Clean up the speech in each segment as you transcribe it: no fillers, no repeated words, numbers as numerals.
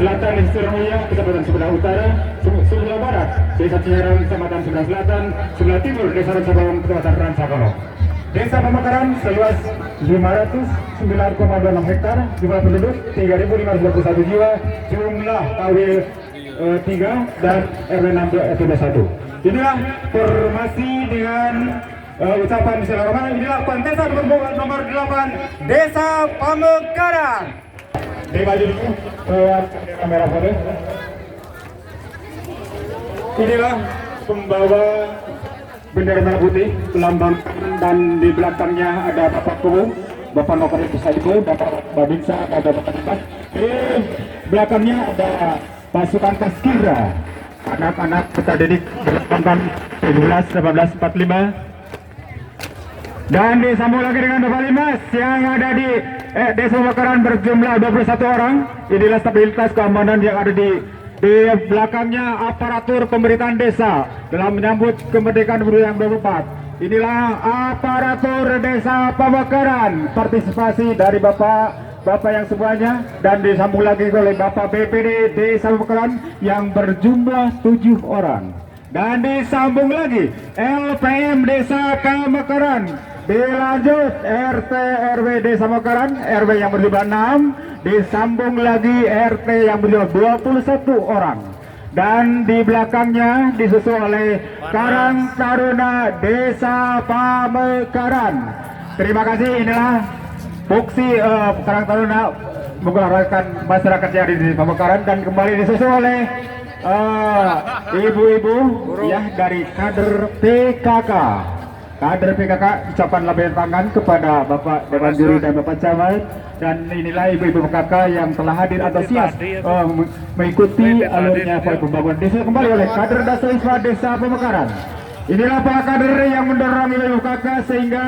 selatan di Surabaya, kecamatan sebelah utara, sebelah barat, Desa Ciherang, kecamatan sebelah selatan, sebelah timur, Desa Rancakalong, kecamatan Rancakalong. Desa Pamekaran seluas 509,26 hektar, jumlah penduduk 3.521 jiwa, jumlah KW 3 dan RW 61. Inilah formasi dengan ucapan Bismillahirrahmanirrahim. Inilah kontestan nomor 8 Desa Pamekaran. Di maju dulu kamera foto. Inilah pembawa bendera merah putih, lambang, dan di belakangnya ada Bapak Kubu, Bapak Nokaris Saiku, Bapak Babinsa, ada Bapak Tempat. Di belakangnya ada pasukan Paskibra, anak-anak peserta didik berlambang 17-18-45. Dan disambung lagi dengan Bapak Limas yang ada di Desa Pamekaran berjumlah 21 orang. Inilah stabilitas keamanan yang ada di belakangnya aparatur pemerintahan desa dalam menyambut kemerdekaan Republik yang 24. Inilah aparatur Desa Pamekaran, partisipasi dari Bapak yang semuanya, dan disambung lagi oleh Bapak BPD Desa Pamekaran yang berjumlah 7 orang. Dan disambung lagi LPM Desa Pamekaran, dilanjut RT RW Desa Pamekaran, RW yang berjumlah 6, disambung lagi RT yang berjumlah 21 orang. Dan di belakangnya disusul oleh Karang Taruna Desa Pamekaran. Terima kasih, inilah fungsi Karang Taruna menggerakkan masyarakat yang ada di Pamekaran, dan kembali disusul oleh ibu-ibu ya dari kader PKK. Kader PKK ucapan lambaian tangan kepada Bapak Dewan Juri dan Bapak Camat, dan inilah ibu-ibu PKK yang telah hadir antusias mengikuti alurnya pembangunan desa kembali oleh kader Dasar Desa Pamekaran. Inilah para kader yang mendorong ibu PKK sehingga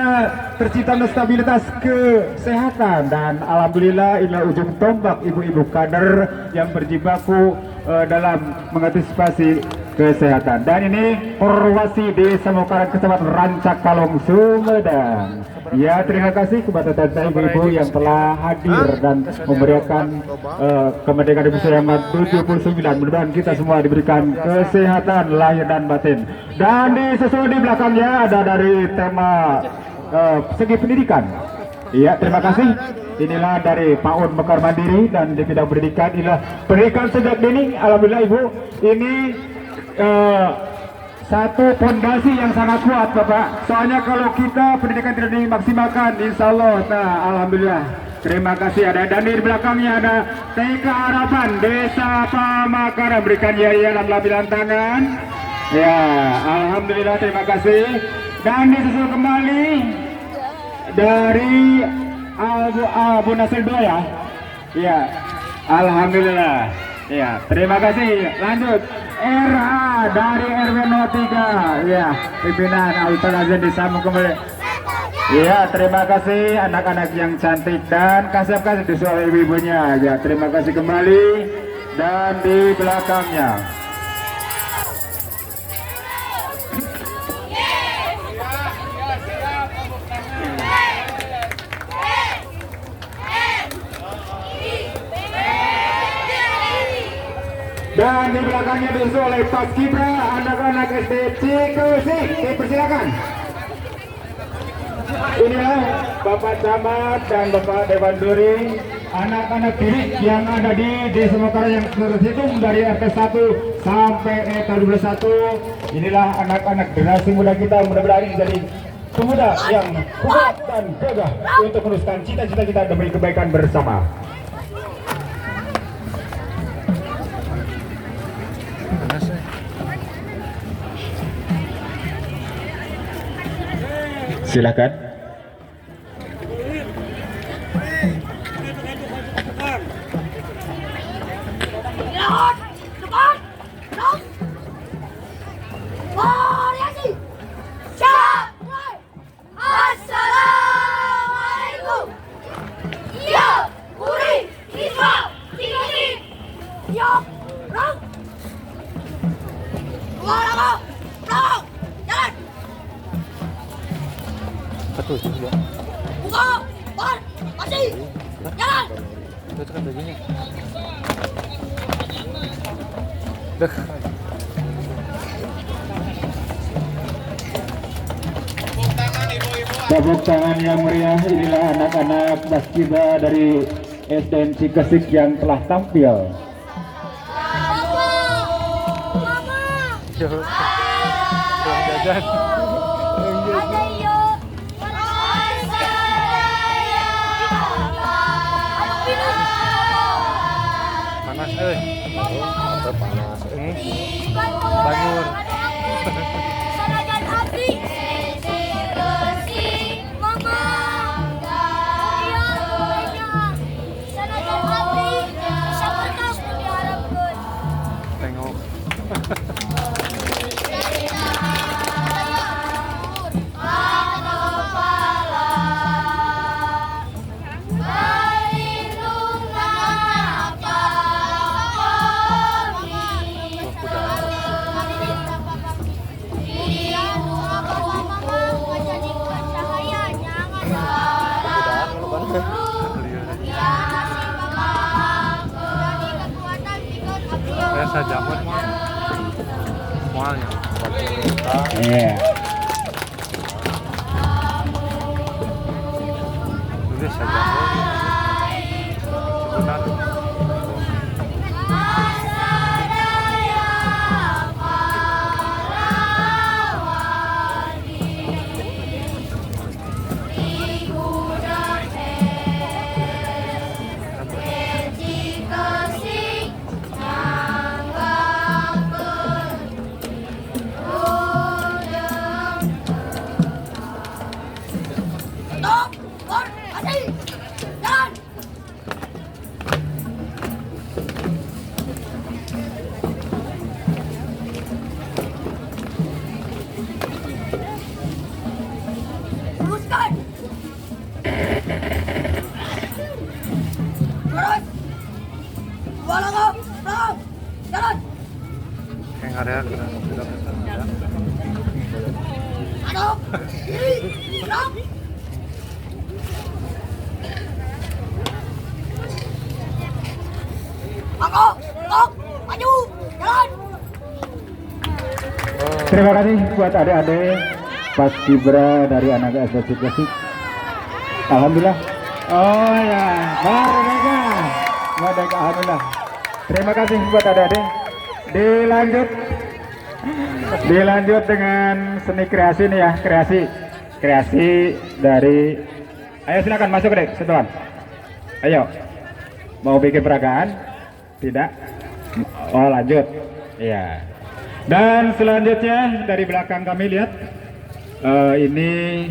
tercipta stabilitas kesehatan, dan alhamdulillah inilah ujung tombak ibu-ibu kader yang berjibaku dalam mengantisipasi kesehatan. Dan ini Porwasi Desa Pamekaran, Kecamatan Rancakalong, Sumedang. Ya, terima kasih kepada tante ibu-ibu yang telah hadir dan memberikan kemerdekaan Republik yang 79. Mudah-mudahan kita semua diberikan kesehatan lahir dan batin. Dan disusul di belakangnya ada dari tema segi pendidikan. Iya, terima kasih. Inilah dari PAUD Mekar Mandiri, dan di bidang pendidikan inilah pendidikan sejak dini. Alhamdulillah Ibu, ini satu fondasi yang sangat kuat Bapak. Soalnya kalau kita pendidikan tidak dimaksimalkan, insya Allah, nah alhamdulillah. Terima kasih. Ada, dan di belakangnya ada TK Harapan Desa Pamekaran, berikan ya dalam lampiran tangan. Ya, alhamdulillah, terima kasih. Dan disusul kembali dari Abu Nasir Doya. Ya, alhamdulillah. Ya, terima kasih. Lanjut RA dari RW 03. Ya, pimpinan Autan Azan disambung kembali. Ya, terima kasih anak-anak yang cantik, dan kasih disusul ibu-ibunya. Ya, terima kasih kembali. Dan di belakangnya disusul oleh Paskibra anak-anak SD Cikusik. Dipersilakan. Inilah Bapak Camat dan Bapak Dewan Juri, anak-anak didik yang ada di Desa Pamekaran yang terhitung dari RT 1 sampai RT 21. Inilah anak-anak generasi muda kita, mudah-mudahan menjadi pemuda yang kuat dan gagah untuk meneruskan cita-cita kita demi kebaikan bersama. Silakan. Assalamualaikum. Ya, Puri, Isma, Tinggi, ya, Rang. Jalan. Betul juga. Buka, masih, jalan. Itu kan bajunya. Tepuk tangan yang meriah, inilah anak-anak Paskibra dari SDN Cikesik yang telah tampil. Jajan. Ada yuk. Panas panas. Banjur. Sanajan abdi. Mama. Iya, sanajan abdi. Bisa berkas diharapkan. Tengok. Saya jaman mah. Mualnya. Iya. Tulis saja. Benar. Stop! Or, adi! Jalan! Luruskan! Lurus! Dua langkah! Belakang! Jalan! Yang ada kena tidak bisa. Hadap! Kiri! Belakang! Mangkok! Tok! Maju! Jalan! Terima kasih buat adik-adik Paskibra dari anak SD Cikesik. Alhamdulillah. Oh ya, Merdeka. Merdeka, alhamdulillah. Terima kasih buat adik-adik. Dilanjut dengan seni kreasi nih ya, kreasi dari. Ayo silakan masuk deh, sentuhan. Ayo, mau bikin peragaan? Tidak? Oh lanjut. Iya. Dan selanjutnya dari belakang kami lihat ini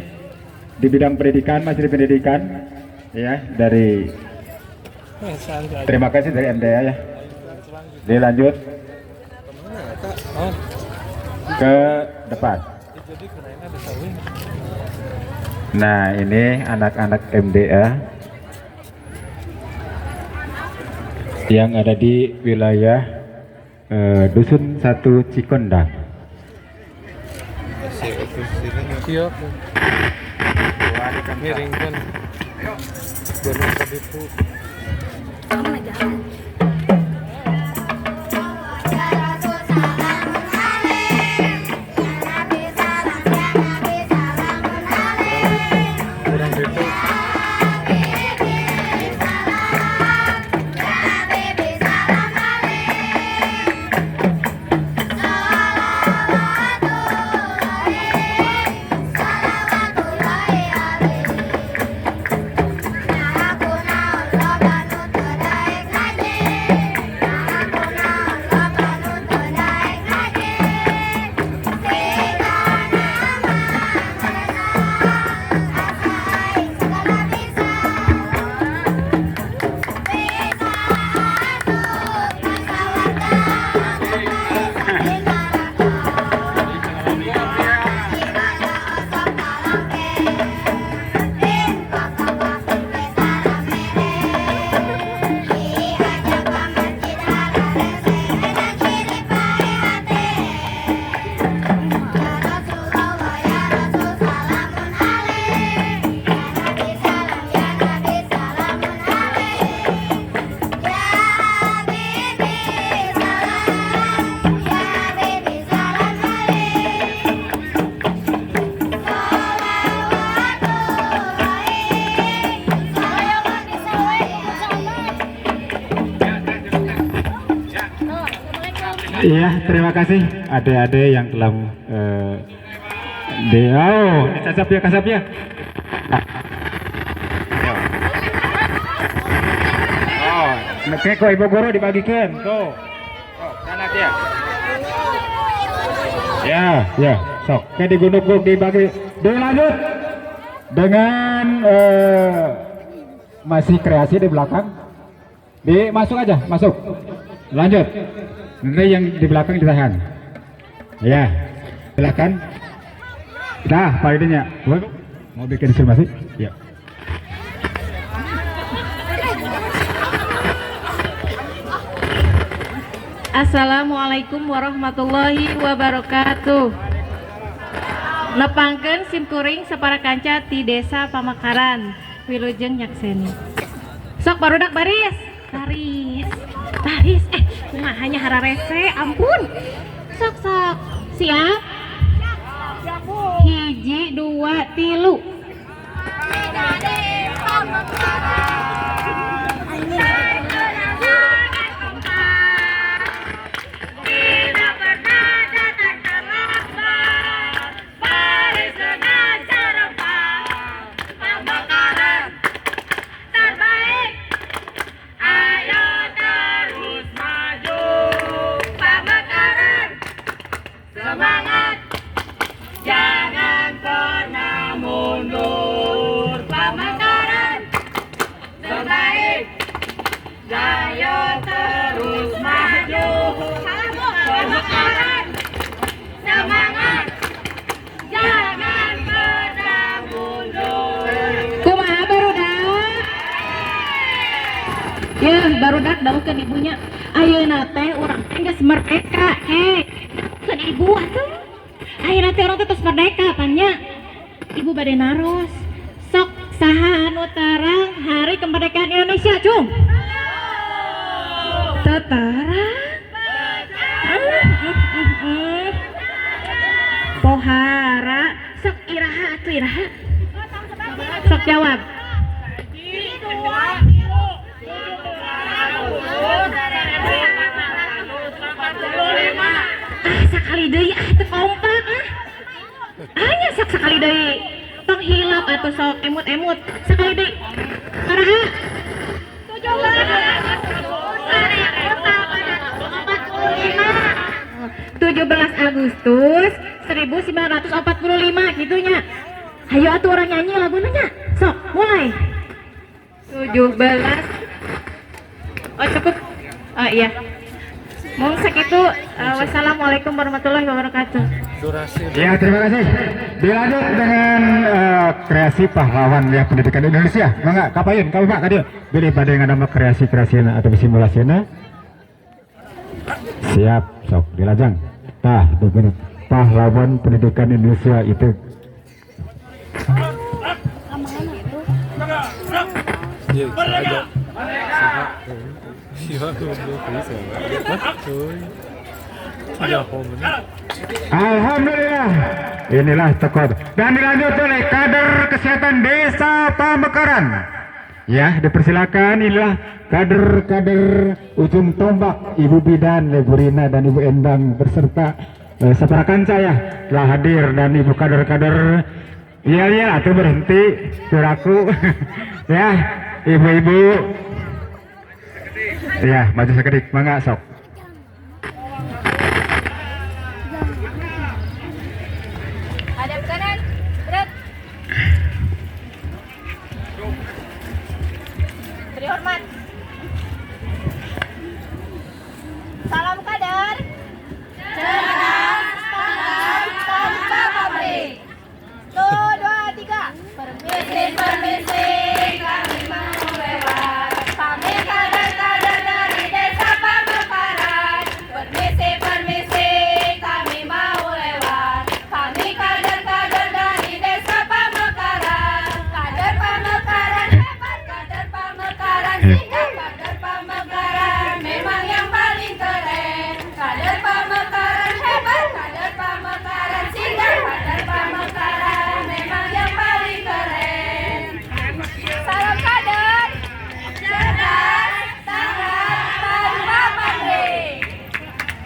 di bidang pendidikan, masih di pendidikan, ya dari. Terima kasih dari MDA ya. Dilanjut ke depan. Nah ini anak-anak MDA yang ada di wilayah Dusun 1 Cikondang. Siap. Miringkan. Benar tadi tuh. Kurang gitu. Aku naon loba nu teu daek ngaji. Iya, terima kasih adik-adik yang telah kasap ya. Oh, kok ibu guru dibagikan tuh. Oh, kanan dia. Ya, sok. Kayak digunduk dibagi. Dilanjut dengan masih kreasi di belakang. Masuk aja, masuk. Lanjut. Nanti yang di belakang ditahan. Ya, silakan. Dah, Pak Idinya. Mau bikin informasi? Ya. Assalamualaikum warahmatullahi wabarakatuh. Nepangkeun simkuring saparakanca ti desa Pamekaran, wilujeng nyakseni. Sok barudak baris. Kumahanya hararese, ampun. Sok. Siap? Hiji, dua, tilu. Ya, barudak daukeun ibunya. Ayeuna teh urang teh geus merdeka, keun ibu atuh. Ayeuna teh urang teh tos merdeka pannya. Ibu bade naros. Sok saha anu tarang hari kemerdekaan Indonesia, Cung? Tatarang. Pohara. Sok iraha atuh iraha. Sok jawab. Sakali deui teu kompak aya sakali deui tong hilap atuh sok emut-emut sakali deui karaha 17 Agustus 1945 gitunya. Hayu atuh orang nyanyi laguna nya sok mulai 17 oh cukup iya mohon sakitu wassalamualaikum warahmatullahi wabarakatuh. Durasi. Ya, terima kasih. Dilanjut dengan kreasi pahlawan ya pendidikan Indonesia. Mangga kapain kamu Pak kadieu pilih pada yang nama kreasi-kreasina atau simulasinya. Siap, sok dilajang. Tah, begini pahlawan pendidikan Indonesia itu. Iya, ada. Siapa tuh bisa? Alhamdulillah. Inilah tokoh dan dilanjut oleh kader kesehatan desa Pamekaran. Ya, dipersilakan inilah kader-kader ujung tombak Ibu Bidan, Ibu Rina dan Ibu Endang beserta separakan saya telah hadir dan Ibu kader-kader. Iya, atau berhenti suraku. Ya, ibu-ibu. Ya, maju sekedik, mangga sok. Hadap kanan, berat. Beri hormat. Salam kader. Cerdas, pandai, tanpa pabrik. 1, 2, 3. Permisi, kami mau lewat. Kami kader-kader dari desa Pamekaran.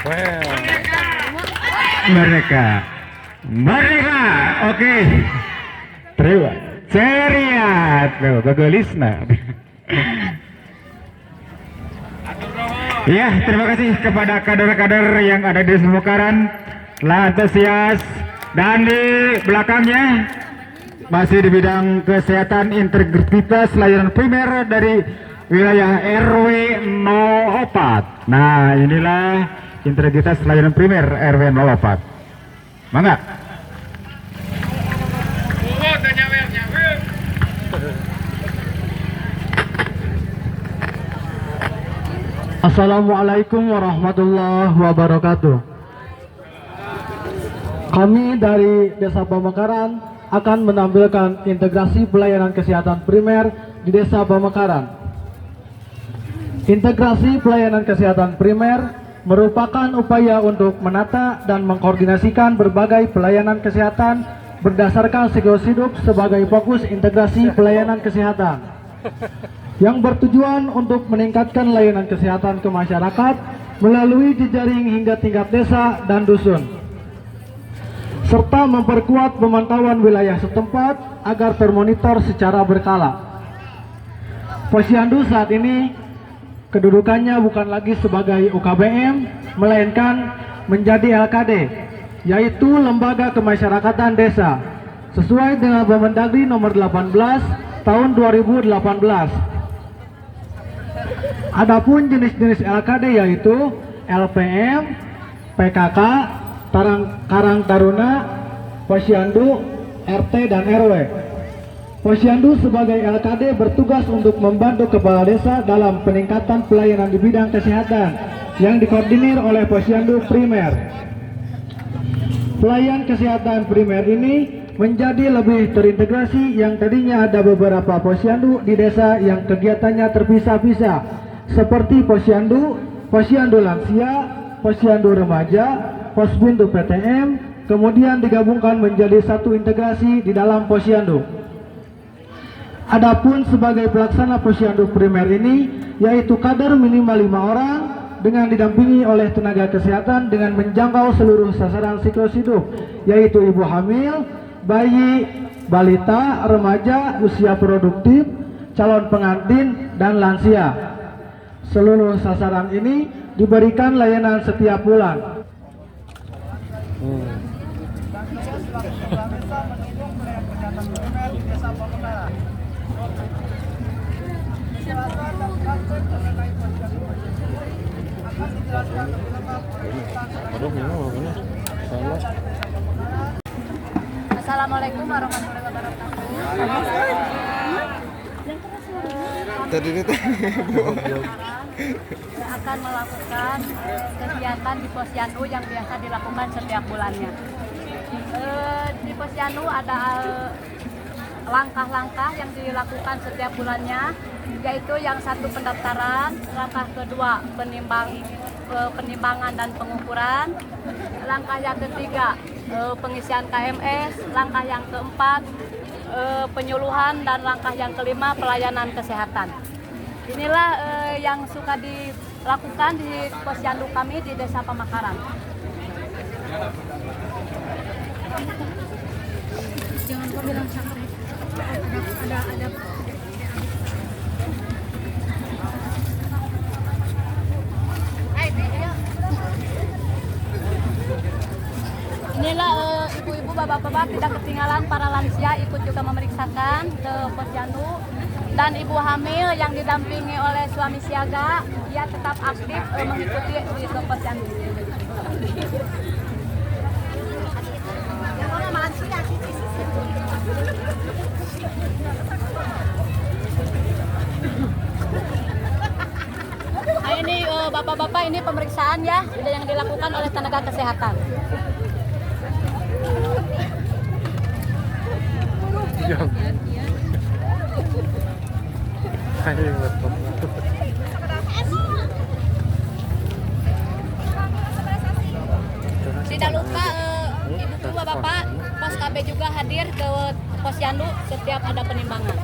Well. Merdeka. Merdeka. Oke. Terima. Ceria. Tuh, bagelisna. Ya, terima kasih kepada kader-kader yang ada di Pemekaran, telah antusias, dan di belakangnya masih di bidang kesehatan integritas layanan primer dari wilayah RW 04. Nah, inilah integritas layanan primer RW 04. Mangga. Assalamualaikum warahmatullahi wabarakatuh. Kami dari Desa Pemekaran akan menampilkan integrasi pelayanan kesehatan primer di Desa Pemekaran. Integrasi pelayanan kesehatan primer merupakan upaya untuk menata dan mengkoordinasikan berbagai pelayanan kesehatan berdasarkan siklus hidup sebagai fokus integrasi pelayanan kesehatan yang bertujuan untuk meningkatkan layanan kesehatan ke masyarakat melalui jejaring hingga tingkat desa dan dusun, serta memperkuat pemantauan wilayah setempat agar termonitor secara berkala. Posyandu saat ini kedudukannya bukan lagi sebagai UKBM, melainkan menjadi LKD, yaitu Lembaga Kemasyarakatan Desa, sesuai dengan Permendagri nomor 18 tahun 2018. Adapun jenis-jenis LKD yaitu LPM, PKK, Karang Taruna, Posyandu, RT dan RW. Posyandu sebagai LKD bertugas untuk membantu kepala desa dalam peningkatan pelayanan di bidang kesehatan yang dikoordinir oleh Posyandu primer. Pelayan kesehatan primer ini menjadi lebih terintegrasi, yang tadinya ada beberapa posyandu di desa yang kegiatannya terpisah-pisah, seperti posyandu, posyandu lansia, posyandu remaja, posbindu PTM, kemudian digabungkan menjadi satu integrasi di dalam posyandu. Adapun sebagai pelaksana posyandu primer ini, yaitu kader minimal 5 orang dengan didampingi oleh tenaga kesehatan dengan menjangkau seluruh sasaran siklus hidup, yaitu ibu hamil, bayi, balita, remaja, usia produktif, calon pengantin, dan lansia. Seluruh sasaran ini diberikan layanan setiap bulan. Assalamualaikum warahmatullahi wabarakatuh. Tadi ini Akan melakukan kegiatan di Posyandu yang biasa dilakukan setiap bulannya. Di Posyandu ada langkah-langkah yang dilakukan setiap bulannya, yaitu yang satu pendaftaran, langkah kedua penimbangan dan pengukuran, langkah yang ketiga pengisian KMS, langkah yang keempat penyuluhan, dan langkah yang kelima pelayanan kesehatan. Inilah yang suka dilakukan di posyandu kami di Desa Pemekaran. Jangan kau bilang capek. Ada. Inilah ibu-ibu, bapak-bapak, tidak ketinggalan para lansia ikut juga memeriksakan ke posyandu, dan ibu hamil yang didampingi oleh suami siaga, ia tetap aktif mengikuti di posyandu. Nah, ini bapak-bapak, ini pemeriksaan ya yang dilakukan oleh tenaga kesehatan. Tidak lupa ibu bapak pos KB juga hadir ke posyandu setiap ada penimbangan.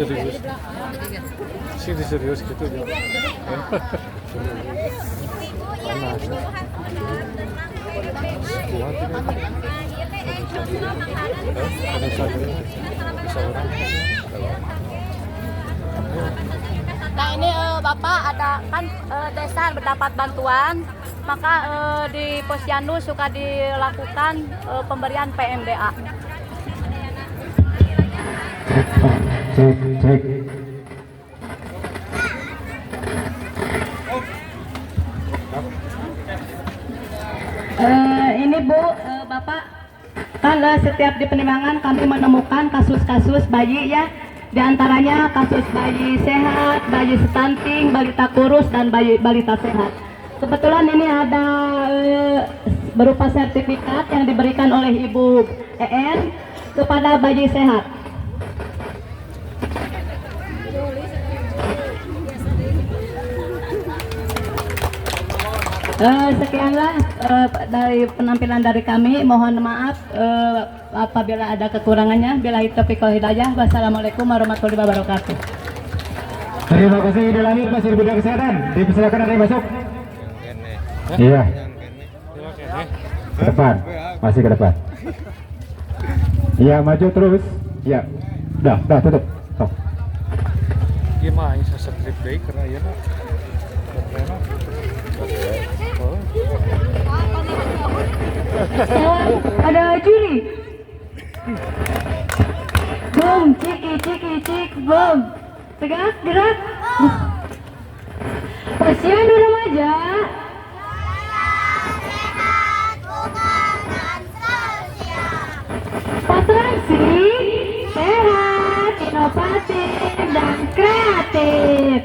Serius. Sini serius gitu ya. Panas. Kuat ini. Ada satu. Seorang. Nah ini Bapak ada kan desa mendapat bantuan, maka di Posyandu suka dilakukan pemberian PMDA. Cek. Ini Bu, Bapak, kan setiap di penimbangan kami menemukan kasus-kasus bayi ya, di antaranya kasus bayi sehat, bayi stunting, balita kurus, dan balita sehat. Kebetulan ini ada berupa sertifikat yang diberikan oleh Ibu EN kepada bayi sehat. Sekianlah dari penampilan dari kami. Mohon maaf apabila ada kekurangannya. Billahi taufiq wal hidayah. Wassalamualaikum warahmatullahi wabarakatuh. Terima kasih. Dilanjut Masih Bidang Kesehatan. Dipersilakan ada yang masuk. Iya. Ke depan. Masih ke depan. Iya, maju terus. Iya. Dah tutup. Stop. Gimana bisa strip day karena ya nak. Ada juri. Bom, cik, bom. Tegak, gerak. Posyandu remaja. Patrasi, sehat, inovatif, dan kreatif.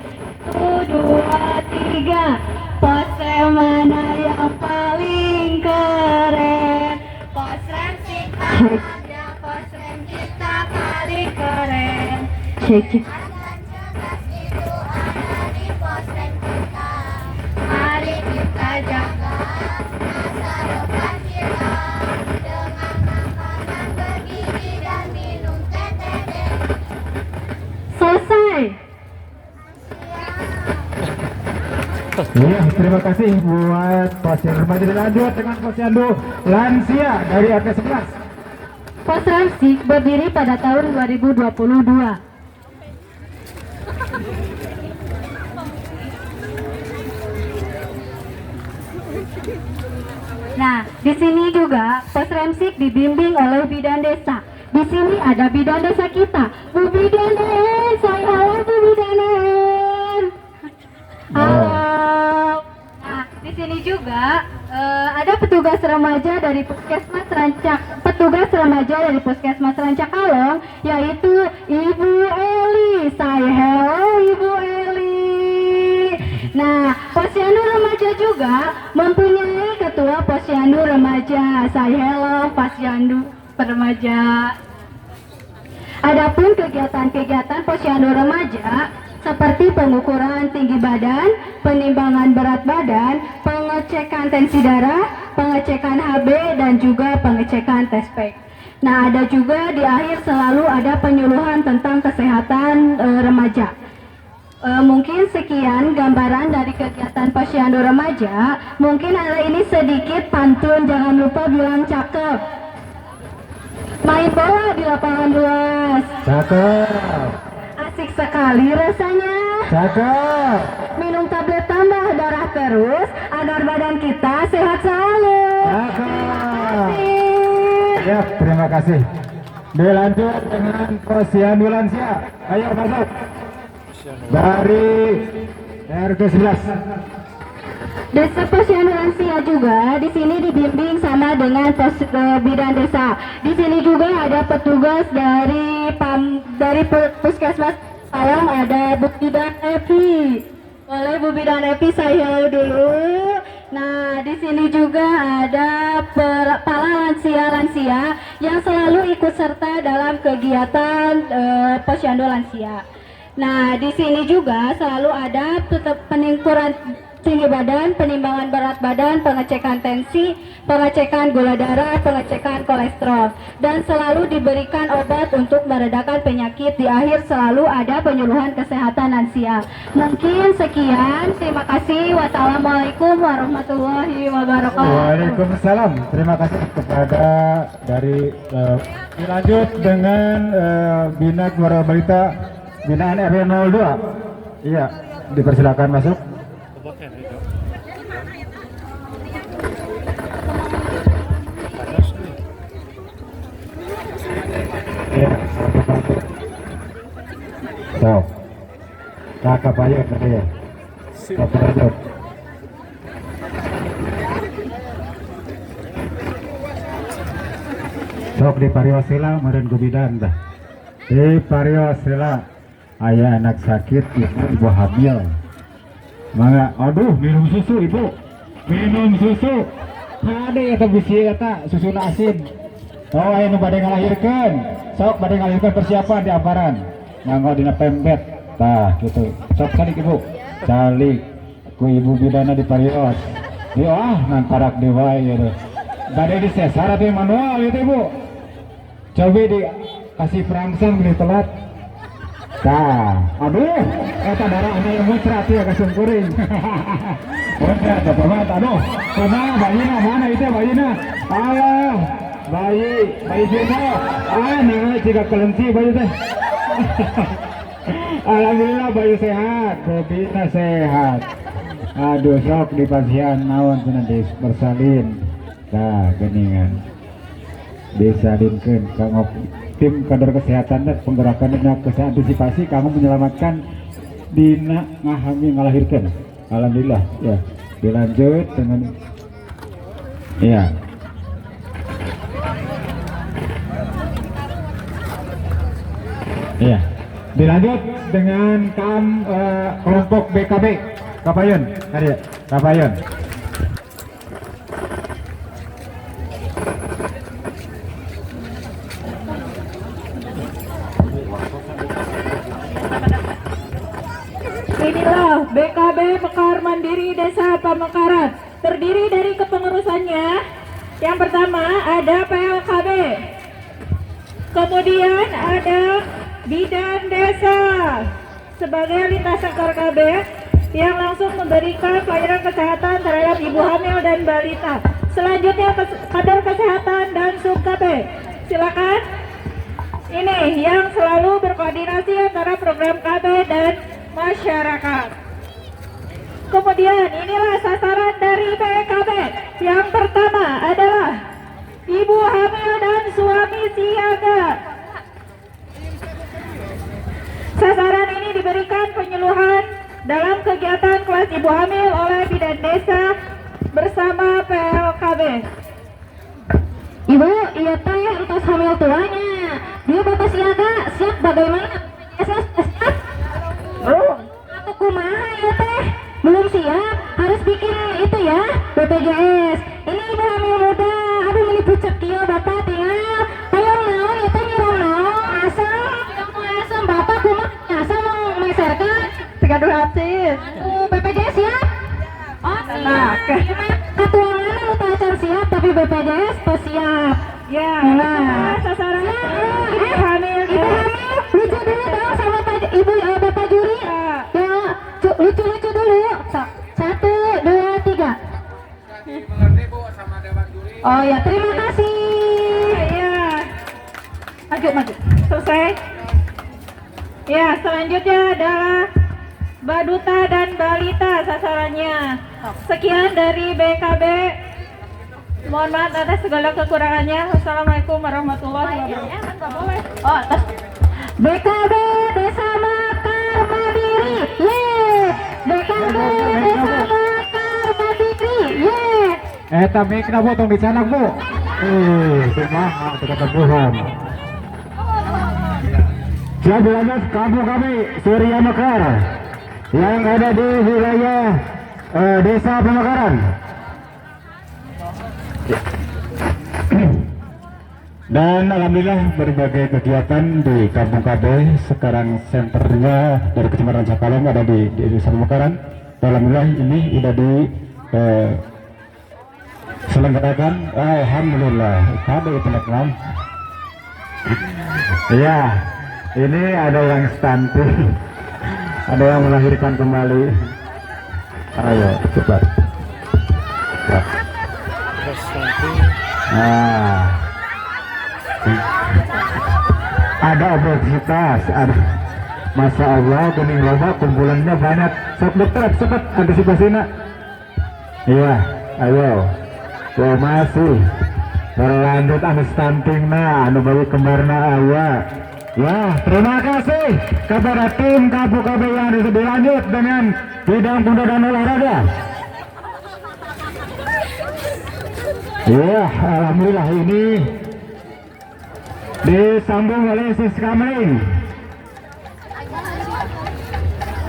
1, 2, 3. Posrem mana yang paling keren? Posrem kita ada, posrem kita paling keren. Cek. Mari kita jaga masa depan kita dengan makanan bergizi dan minum teh. Selesai. Iya, terima kasih buat Posyandu Remaja. Dilanjut dengan Posyandu Lansia dari RT 11. Posramsik berdiri pada tahun 2022. Nah, di sini juga Posramsik dibimbing oleh bidan desa. Di sini ada bidan desa kita, Bu Bidanen. Saya halo Bu Bidanen. Halo. Nah, di sini juga ada petugas remaja dari Puskesmas Rancak Kalong, yaitu Ibu Eli. Saya hello Ibu Eli. Nah, Posyandu Remaja juga mempunyai ketua Posyandu Remaja. Saya hello Posyandu Remaja. Adapun kegiatan-kegiatan Posyandu Remaja seperti pengukuran tinggi badan, penimbangan berat badan, pengecekan tensi darah, pengecekan HB, dan juga pengecekan tes pack. Nah, ada juga di akhir selalu ada penyuluhan tentang kesehatan remaja. Mungkin sekian gambaran dari kegiatan Posyandu Remaja. Mungkin ada ini sedikit pantun, jangan lupa bilang cakep. Main bola di lapangan luas. Cakep. Asik sekali rasanya. Cakep. Minum tablet tambah darah terus agar badan kita sehat selalu. Cakep. Ya, terima kasih. Dilanjut dengan Posyandu Lansia. Ayo masuk. Dari RT 11. Desa Posyandu Lansia juga di sini dibimbing sama dengan bidan desa. Di sini juga ada petugas dari Puskesmas Kalong, ada Bu Bidan Evi. Boleh Bu Bidan Evi saya dulu. Nah, di sini juga ada para lansia yang selalu ikut serta dalam kegiatan Posyandu Lansia. Nah, di sini juga selalu ada peningkuran tinggi badan, penimbangan berat badan, pengecekan tensi, pengecekan gula darah, pengecekan kolesterol, dan selalu diberikan obat untuk meredakan penyakit. Di akhir selalu ada penyuluhan kesehatan lansia. Mungkin sekian, terima kasih. Wassalamualaikum warahmatullahi wabarakatuh. Waalaikumsalam. Terima kasih kepada dari dilanjut dengan Bina Keluarga Balita binaan RW 02. Iya, dipersilakan masuk. Ya, so, kakak aja katanya. Kakak. Sok di Pariosela meureun gubidan tah. Di Pariosela aya anak sakit ibu hamil. Mangga, aduh minum susu ibu. Minum susu. Hade eta bisi eta susuna asin. Oh aya nu bade ngalahirkeun. Sok bade ngalahirkeun persiapan di amparan. Nganggo dina pembet. Tah kitu. Sok salik ibu. Salik ku ibu bidana di Parios. Di nantarak di wae ya. Bade di sesar atau manual itu ibu. Coba dikasih perangsang beli telat. Tah, aduh, eta darah anu yang muncrat ya kasih kuring. Muncrat, teman, aduh, kumaha bayina mana itu bayina? Alah, bayi Vino, namanya jika kelenci bayi teh. Alhamdulillah bayi sehat, bobina sehat. Aduh, sok di pasien naon cenah bersalin. Tah, geningan. Disalinkeun kanggo tim kader kesehatan dan penggerakan dina antisipasi kanggo menyelamatkan dina ngahami ngalahirkeun. Alhamdulillah ya. Dilanjut dengan ya. Iya. Dilanjut dengan kelompok BKB Kapayun. Tadi Kapayun. Inilah BKB Mekar Mandiri Desa Pamekaran. Terdiri dari kepengurusannya. Yang pertama ada PLKB. Kemudian ada Bidan Desa sebagai lintasan KB yang langsung memberikan pelayanan kesehatan terhadap ibu hamil dan balita. Selanjutnya kader kesehatan dan sub-KB. Silakan. Ini yang selalu berkoordinasi antara program KB dan masyarakat. Kemudian inilah sasaran dari BKB. Yang pertama adalah ibu hamil dan suami siaga. Sasaran ini diberikan penyuluhan dalam kegiatan kelas ibu hamil oleh Bidan Desa bersama PLKB. Ibu, iya teh utas hamil tuanya. Dia bapak siaga, siap bagaimana? Siap? Aku kumaha ya teh? Belum siap, harus bikin itu ya, BPJS. Ini ibu hamil muda, aduh ini pucuk kieu bapak tinggal. Tayang naon ya teh nyurung naon? Asam bapak kumaha? Asam mau meserkan? 32 hati. BPJS siap? Oh, siap. Katuangan lu tak acan siap, tapi BPJS pas siap. Ya, Nah. sasaran ibu hamil. Ibu hamil, lucu dulu dong sama ibu bapak juri. Ya, lucu-lucu dulu. 1, 2, 3. Oh ya, terima kasih. Ya, Maju. selesai. Ya, selanjutnya adalah Baduta dan Balita sasarannya. Sekian dari BKB. Mohon maaf atas segala kekurangannya. Wassalamualaikum warahmatullahi wabarakatuh. Oh, atas. BKB Desa Mekar Mandiri. Ye. BKB Desa Mekar Mandiri. Ye. Eta mikna bu tong dicanak bu. Kumaha teu ketempuhan. Siap dilanjut kampung kami Surya Mekar yang ada di wilayah Desa Pemekaran. Dan alhamdulillah berbagai kegiatan di Kampung KB sekarang senternya dari Kecamatan Cakalang ada di Desa Pemekaran. alhamdulillah ini udah di selenggarakan. Alhamdulillah ada itu teman. Iya, ini ada yang stunting, ada yang melahirkan kembali. Ayo cepat. Terus nanti Nah, ada obesitas, ada. Masya Allah, kuning loba kumpulannya banyak. Sok dokter, cepat antisipasinya. Iya, ayo. Wah masih berlanjut anu stunting na, anu bayi kembarna awak. Ya, terima kasih kepada tim KPKB yang dilanjut dengan bidang pemuda dan olahraga. Iya, alhamdulillah ini disambung oleh Sis Kamling.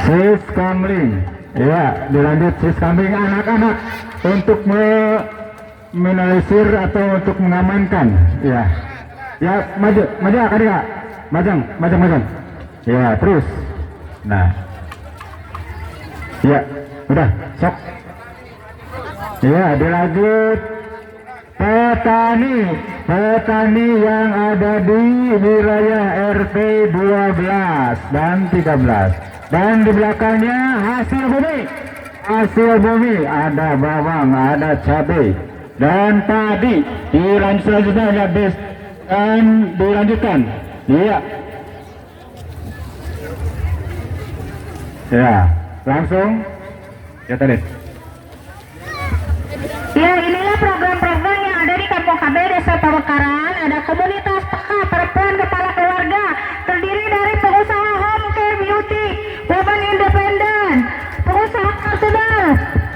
Sis Kamling, iya dilanjut Sis Kamling anak-anak untuk meminimalisir atau untuk mengamankan, ya, ya maju adik-adik, majang, ya terus, nah, ya udah sok, ya dilanjut. Petani yang ada di wilayah RT 12 dan 13 dan di belakangnya hasil bumi ada bawang, ada cabai dan padi. Selanjutnya ada bis dan dilanjutkan. Iya, ya langsung ya tadi. Ya, inilah program-program yang ada di Kampung KB Desa Pamekaran. Ada komunitas peka perempuan kepala keluarga terdiri dari pengusaha home care beauty, woman independen, pengusaha sudah,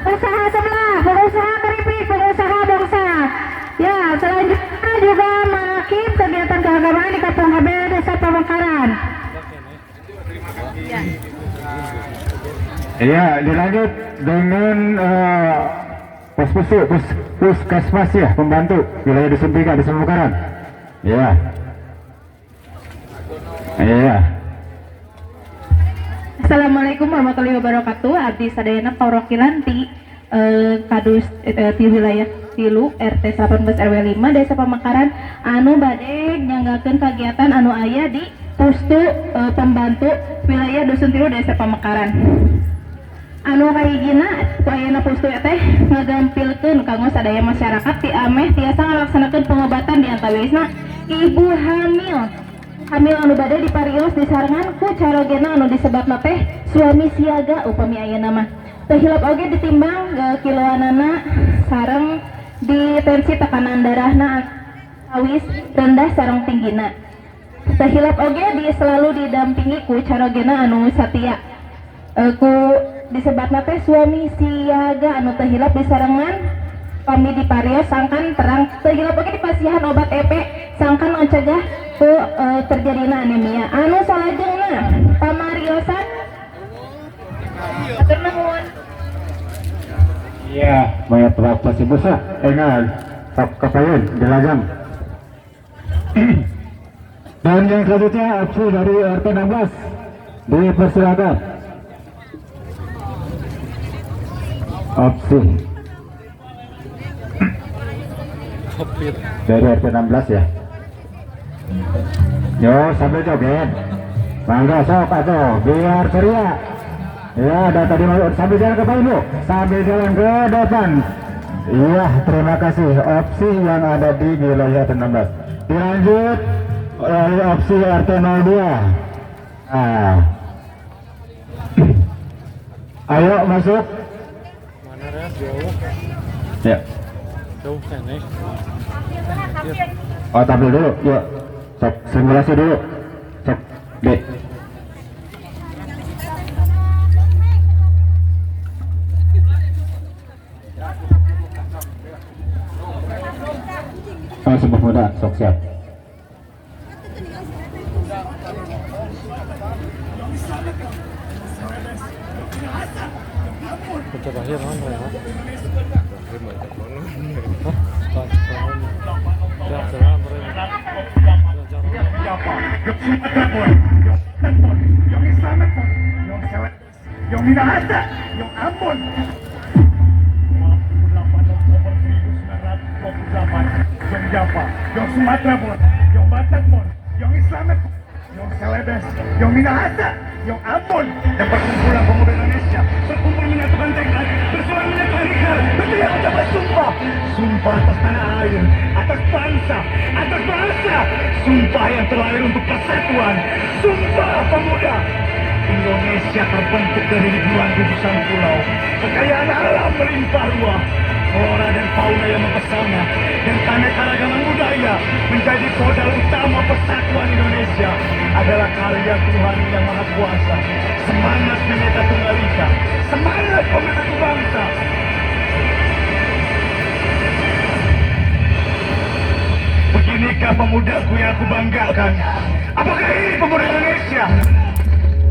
pengusaha sebelah, pengusaha keripik, pengusaha bangsa. Ya, selanjutnya juga mengakhiri kegiatan keagamaan di Kampung KB Desa Pamekaran. Iya, dilanjut dengan puskesmas ya, pembantu wilayah Dusun 3 di Pamekaran. Iya. Iya. Assalamualaikum warahmatullahi wabarakatuh. Abdi sadayana perwakilan ti kadus ti wilayah Tilu RT 18 RW 5 Desa Pamekaran anu bade nyanggakeun kagiatan anu aya di Pustu pembantu wilayah Dusun Tilu Desa Pamekaran. Anu kahijina ayeuna pustu teh ngagampilkeun kanggo sadaya masyarakat ti ameh tiasa ngalaksanakeun pengobatan di antawisna ibu hamil anu bade diparios disarengan ku carogena anu disebabna teh suami siaga upami ayeuna mah teu hilap oge ditimbang kiloanana sareng di tensi tekanan darahna awis rendah sareng tinggina teu hilap oge selalu didampingi ku carogena anu satia ku disebabna teh suami siaga anu teu hilap disarengan pami diparios sangkan terang teu hilap oge dipasihan obat EP sangkan mencegah terjadina anemia anu salajengna pamariosan atur nuhun. Iya, mayat berapa sih besar? Enggak, tak kapayun dilajang. Dan yang selanjutnya opsi dari RT 16 dipersilakan. Opsi kopit. dari RT 16 ya. Yo sambil joget. Mangga sok atuh biar ceria. Ya, dan tadi sambil jalan ke depan Bu. Sambil jalan ke depan. Iya, terima kasih. Opsi yang ada di wilayah RT 16. Dilanjut oleh opsi RT 02. Nah. Ayo masuk. Mana ya jauh? Ya. Jauh kan nih. Oh, tampil dulu. Yuk. Sok simulasi dulu. Sok. Dek. Oh, sebuah muda, sok siap. Terakhir mana ya? yang Minahasa, yang Ambon. 28 Oktober 1928, yang Java, yang Sumatera Mon, yang Batak Mon, yang Islamet, yang Celebes, yang Minahasa, yang Ambon, dan perkumpulan pemuda Indonesia berkumpul menyatukan tekad, bersuara menyatukan ikhlas, berteriak ucapan sumpah, sumpah atas tanah air, atas bangsa, atas bahasa, sumpah yang terlahir untuk persatuan, sumpah pemuda. Indonesia terbentuk dari ribuan gugusan pulau, kekayaan alam melimpah ruah, flora dan fauna yang mempesona, dan keanekaragaman budaya menjadi modal utama persatuan Indonesia adalah karya Tuhan yang Maha Kuasa. Semangat Bhinneka Tunggal Ika, semangat pemersatu bangsa. Beginikah pemudaku yang aku banggakan? Apakah ini pemuda Indonesia?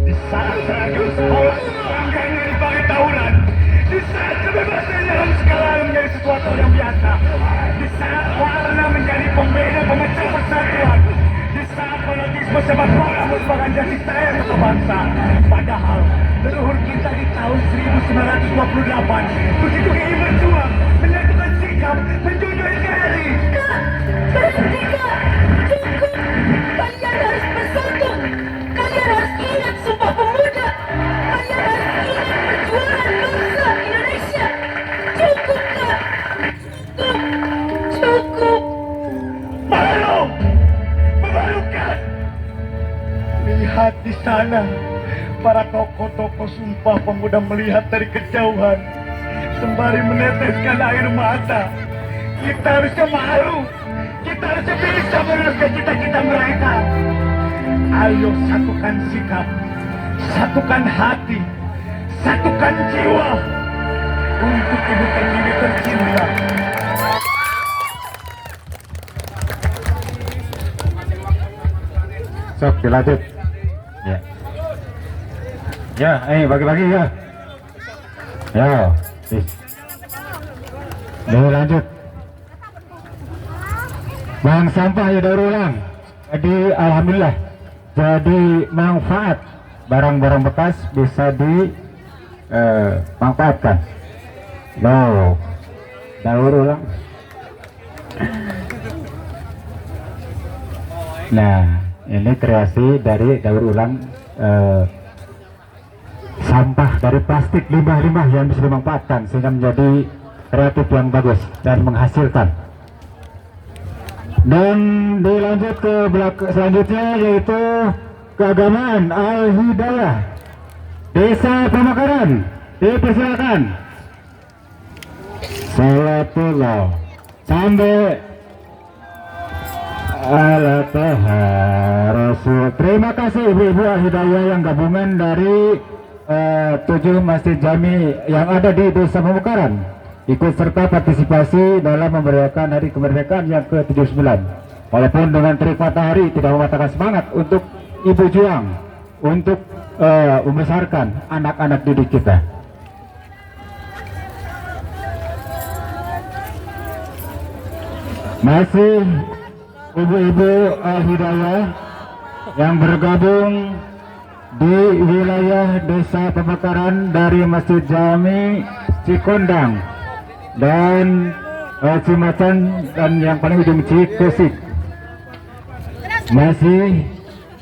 Di saat seragam sekolah bangganya dipakai tawuran, di saat kebebasan dalam skala menjadi sesuatu yang biasa, di saat warna menjadi pembeda pemecah persatuan, di saat fanatisme sepak bola merupakan jati sayang untuk bangsa. Padahal leluhur kita di tahun 1928 begitu ingin berjuang, menyatukan sikap, menjunjung NKRI. Cukup! Kalian harus bersatu! Kalian harus ingat Sumpah Pemuda! Kalian harus ingat perjuangan bangsa Indonesia! Cukup, Kak! Cukup! Malu! Memalukan! Lihat di sana, para tokoh-tokoh Sumpah Pemuda melihat dari kejauhan, sembari meneteskan air mata. Kita harusnya malu. Kita harusnya bisa meneruskan cita-cita mereka. Ayo satukan sikap, satukan hati, satukan jiwa untuk Ibu Pertiwi tercinta. Sok dilanjut. Ya. Ya, bagi-bagi ya. Ya, lanjut. Bang sampah ya daur ulang. Jadi alhamdulillah jadi manfaat, barang-barang bekas bisa dimanfaatkan. Loh, daur ulang. Nah, ini kreasi dari daur ulang sampah dari plastik, limbah-limbah yang bisa dimanfaatkan sehingga menjadi kreatif yang bagus dan menghasilkan. Dan dilanjut ke belakang selanjutnya yaitu keagamaan Al-Hidayah Desa Pemekaran. Dipersilakan Salatullah sampai ala taha Rasul. Terima kasih ibu-ibu Al-Hidayah yang gabungan dari 7 masjid jami yang ada di Desa Pemekaran ikut serta partisipasi dalam memeriahkan Hari Kemerdekaan yang ke-79. Walaupun dengan terik matahari tidak mematahkan semangat untuk ibu juang untuk membesarkan anak-anak didik kita. Masih ibu-ibu Al-Hidayah yang bergabung di wilayah Desa Pemekaran dari Masjid Jami Cikondang dan Cimacan dan yang paling ujung Cikesik. Masih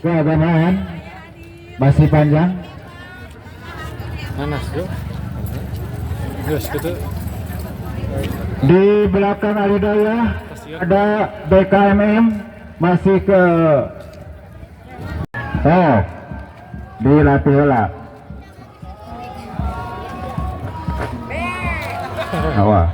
keagamaan masih panjang. Panas yo. Yes, gitu. Di belakang Al-Hidayah ada BKMM masih ke dilatih olah. Awak.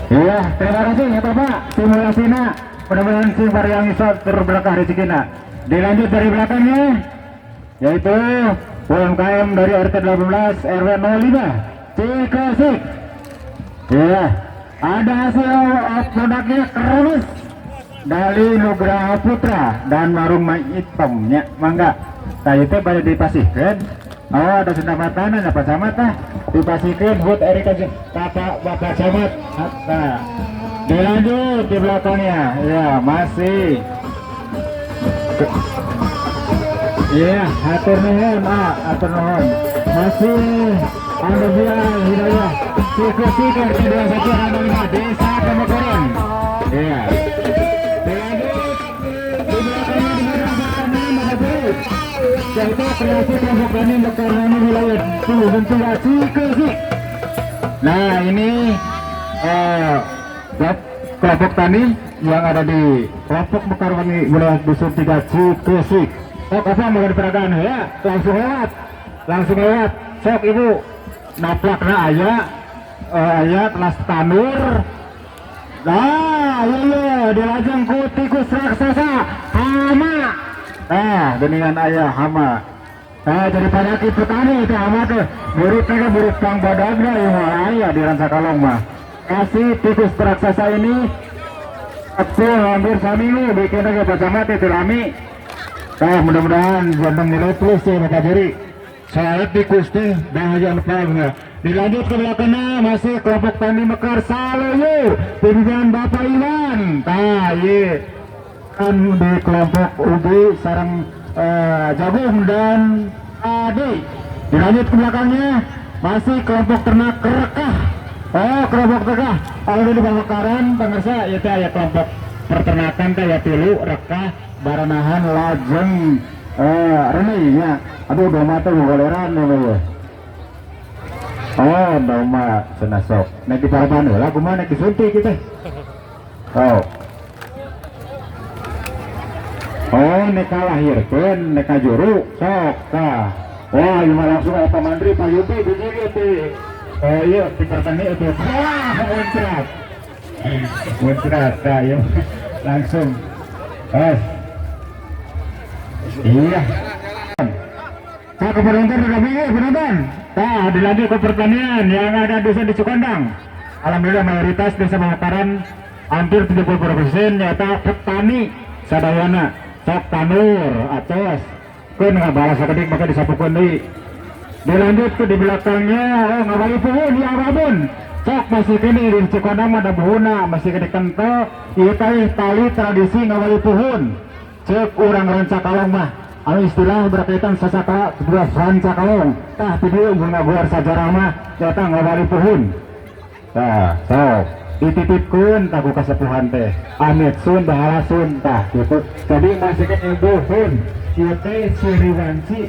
Iya, terima kasih ya Bapak. Simulasinya mudah-mudahan sing yang iso terbelakang rezekina. Dilanjut dari belakangnya yaitu UMKM dari RT 18 RW 05 Cikesik. Iya, ada hasil produknya kerumus Dali Nugraha Putra dan Marung Mai Itom nya mangga tadi teh pada dipasihkan. Oh ada sendamatan ada Pak Camat tah dipasihkan hut Erika Kakak Bapak Camat. Nah, dilanjut di belakangnya ya masih iya atur nuhun atur nuhun masih alhamdulillah hidayah sikur kedua satu alhamdulillah desa Pemekaran iya Jaita kreasi kelompok tani Mekarani wilayah Tulen Tigasi Kesik. Nah ini kelompok tani yang ada di kelompok Mekarani wilayah Dusun Tigasi Kesik. Oh apa mau diperagakan ya? Langsung lewat. Sok ibu naplakna ayah kelas tanur. Nah iya dilajeng ku tikus raksasa hama. Geningan ayah hama. Jadi penyakit petani itu hama tuh. Murid Kang Badagna yang ayah di Rancakalong mah. Kasih tikus raksasa ini aku hampir seminggu bikin lagi Pak Camat itu rami. Mudah-mudahan jantung nilai plus ya Bapak Juri. Soalnya tikus teh bahaya lupa. Dilanjut ke belakangnya masih kelompok tani Mekar Saloyo pimpinan Bapak Iwan. Iya. Kan di kelompok Ubi sarang Jagung dan Adi. Dilanjut ke belakangnya masih kelompok ternak Kerekah. Kelompok Kerekah. Kalau di Bangkaran pemirsa itu ya kelompok peternakan teh ya tilu Rekah baranahan lajeng Rene nya. Aduh doma teh goleran ya. Doma cenah sok. Nek di paraban heula kumaha nek disuntik kita. Neka lahirkan, neka juru, sok, wah, ini langsung Pak Mandri, Pak Yubi, begini itu, iya, di pertani itu, muncrat, iya, langsung, iya, ke penonton udah bingung, penonton, dilanjut ke pertanian yang ada desa di Cukandang, alhamdulillah mayoritas desa Pemekaran, hampir 70% nyata petani sadayana. Sok tanur atas kan nggak balas kedik maka disapukan deui. Dilanjut ke di belakangnya ngawali puhun ya babun sok masih kini di Cikondang ada buhuna masih kini kental ieu tali tradisi ngawali puhun cek urang Rancakalong mah anu istilah berkaitan sasaka kedua Rancakalong tah di dieu ngaguar sajarah mah eta ngawali puhun. Sok dititipkeun tah ku kasepuhan teh amit sun bahala sun tah gitu. Jadi masih ke ilmuhun ieu teh ciri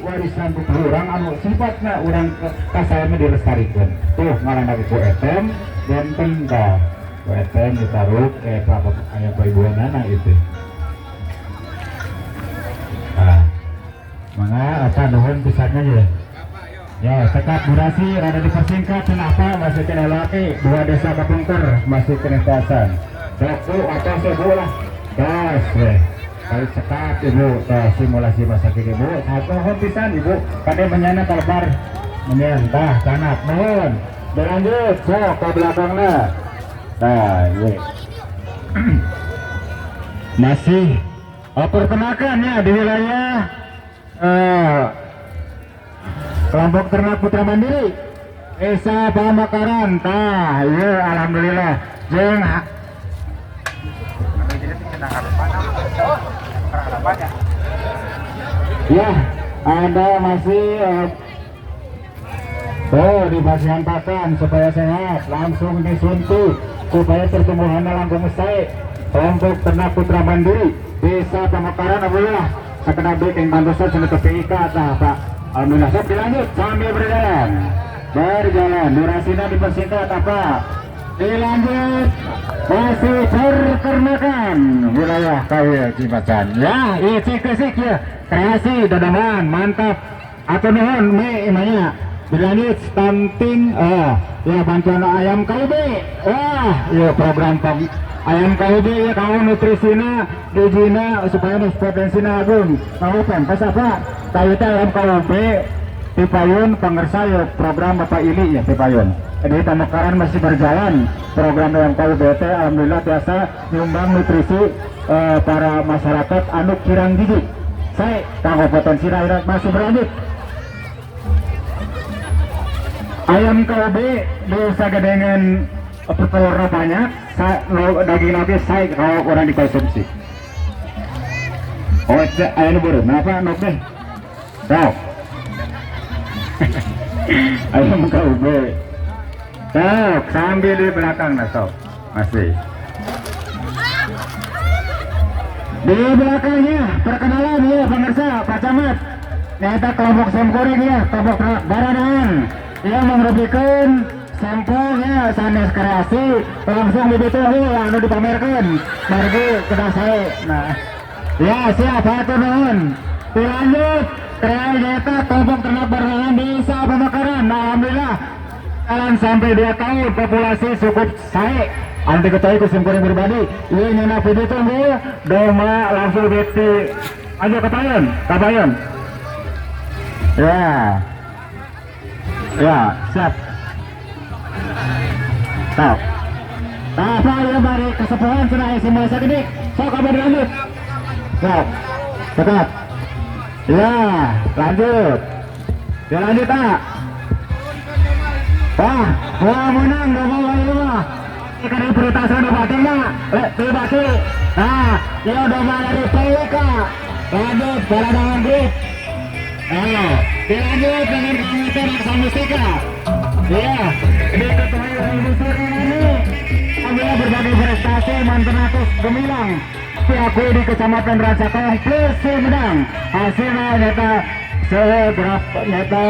warisan ku urang anu sifatna urang kasaeuna dilestarikeun. Tuh ngaranna ku etem benten tah. Ku etem ditaruh aya paibuanana itu. Mangga asa nuhun pisanna ya. Ya, sekat durasi rada dipersingkat kenapa masih kena laki dua desa Kapungker masih kena tasan. Satu atau sebuah gas kali sekat ibu simulasi masa kini ibu satu pisan ibu pada menyana kalbar menyantah kanak mohon berlanjut sok ke belakangnya. Iya. Masih perkenakan ya di wilayah kelompok ternak Putra Mandiri Desa Pemekaran. Iya alhamdulillah jeung ya ada masih dipasihkan supaya sehat langsung disuntik supaya pertumbuhannya langsung selesai. Kelompok ternak Putra Mandiri Desa Pemekaran alhamdulillah sekedar bikin bantuan sudah TPIK Pak. Alhamdulillah, sok dilanjut sambil berjalan durasinya dipersingkat apa dilanjut masih peternakan wilayah kaya Cimacan ya icik ya kreasi dadaman mantap atau nuhun imanya dilanjut stunting ya bantuan ayam kalbe ya program ayam kalbe ya kalau nutrisina gizina supaya potensinya agung tahu pas apa kayu ayam kalbe Tipayun pengersa ya program Bapak Ili ya Tipayun. Di Pamekaran masih berjalan program yang PUBT, alhamdulillah biasa nyumbang nutrisi para masyarakat anu kirang gizi. Saya kanggo potensi daerah masih berlanjut. Ayam KOB bisa gedengan telurnya banyak, daging nabi saya kalau orang dikonsumsi. Oh, ayam burung, kenapa nok deh? Tahu? Ayam KOB. Sok, sambil di belakang nah sok, masih. Di belakangnya perkenalan ya pemirsa Pak Camat. Nyata kelompok Semkuring ya, kelompok Baradaan. Ia memberikan sampelnya sanes kreasi langsung dibituhi anu dipamerkan. Margi kita saya. Nah, ya siap hatur nuhun. Dilanjut, kreasi nyata kelompok ternak Baradaan di Desa Pamekaran. Nah, alhamdulillah. Jalan sampai 2 tahun populasi cukup saya anti ketahui Semkuring berbadi ini nyana video tunggu doma langsung beti aja ketahuan kabayan ya siap tau apa ya mari kesepuhan sudah semua segini sok kabar lanjut sok tetap ya lanjut ya lanjut tak. Wah menang domba ikan peritasan domba tinggal tibati nah dia domba dari PWK lanjut Baradaan Group dilanjut dengan komite Raksamustika iya diketahui Ibu Sri ini apabila berbagai prestasi mantenatus gemilang diakui di Kecamatan Rancakong plus Sumedang hasilnya nyata seberapa nyata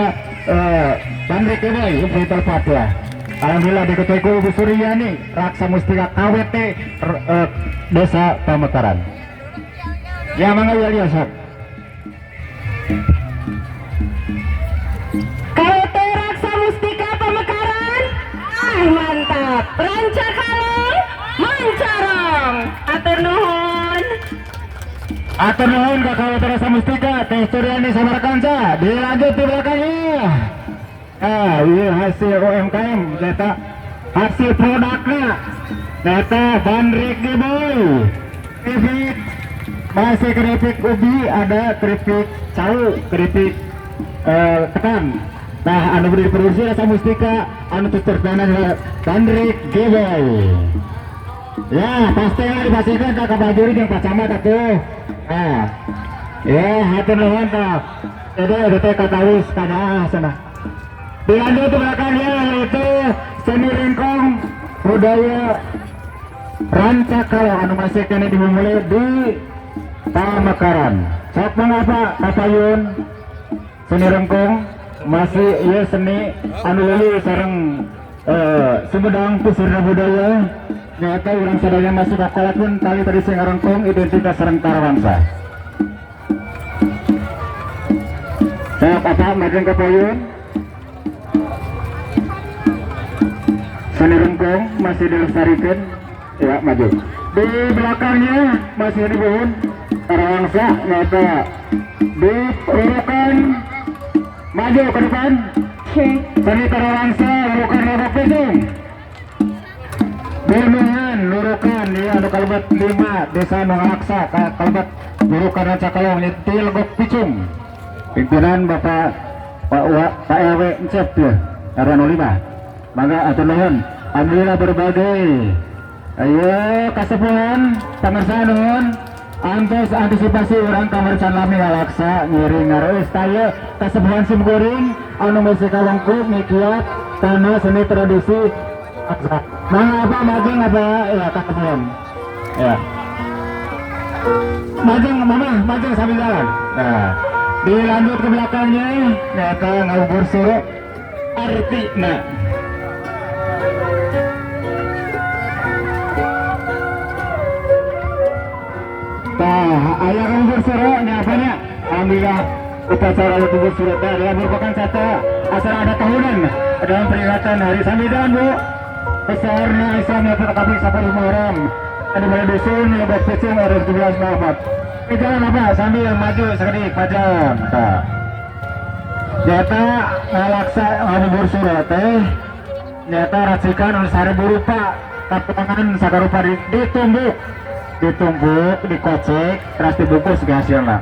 Bandrik ini berita fatwa. Alhamdulillah diketuai Ibu Suryani Raksamustika KWT Desa Pamekaran. Ya mangga ya sok. KWT Raksamustika Pamekaran. Mantap. Rancakalong Mancarong. Atur nuhun. Atur nuhun ke KWT Raksamustika Teh Suryani Samarkansa. Dilanjut di belakangnya. Iya hasil UMKM data hasil produknya data Bandrik Giboy keripik masih keripik ubi ada keripik cau keripik ketan. Nah anu beri produksi Raksamustika anu terkenal Bandrik Giboy ya pastinya dipastikan kakak bajuri yang Pak Camat atuh ya hatur nuhun tak jadi ada teh katawis kana sana. Dilanjut ke belakangnya yaitu seni ringkong budaya Rancakalo anu masih kena dimulai di Pamekaran. Sok mengapa Kapayun seni ringkong masih iya seni anu lili sareng Sumedang pusirna budaya nyata urang sadaya masih kakolat pun tali tadi sing rengkong identitas sareng Tarawangsa. Sok apa majeng Kapayun seni rengkong masih dilestarikan ya maju di belakangnya masih dibuhun Tarawangsa nyata diurukan maju ke depan seni Tarawangsa urukan Robok Pitung Bunuhan lurukan ya ada kalimat 5 Desa Nongaksa kalimat lurukan Rancakalong di Legok Picung pimpinan Bapak Pak RW Encep ya RW 05 maka atur nuhun alhamdulillah berbagai ayo kasepuhan pemirsa nuhun antisipasi orang kamercan lami ngalaksa ngiring ngareus taya kasepuhan Semkuring anu masih kalengkup mikiat tanah seni tradisi aksa apa majeng apa ya kasepuhan ya majeng sambil jalan nah dilanjut ke belakangnya nyata ngubur suruh arti nah ayah ngubur suruh apanya alhamdulillah upacara ngubur suruh adalah merupakan satu acara ada tahunan dalam peringatan hari Samidan Bu besarnya Islam yang terkabih Safar Muharram ada pada dusun Lebak Picung RW 17 Muhammad jalan apa sambil maju sekali pajam Nyata ngalaksa ngabubur surat nyata racikan anu sarebu rupa kapangan sakarupa ditumbuk dikocek terus dibungkus ke hasilnya.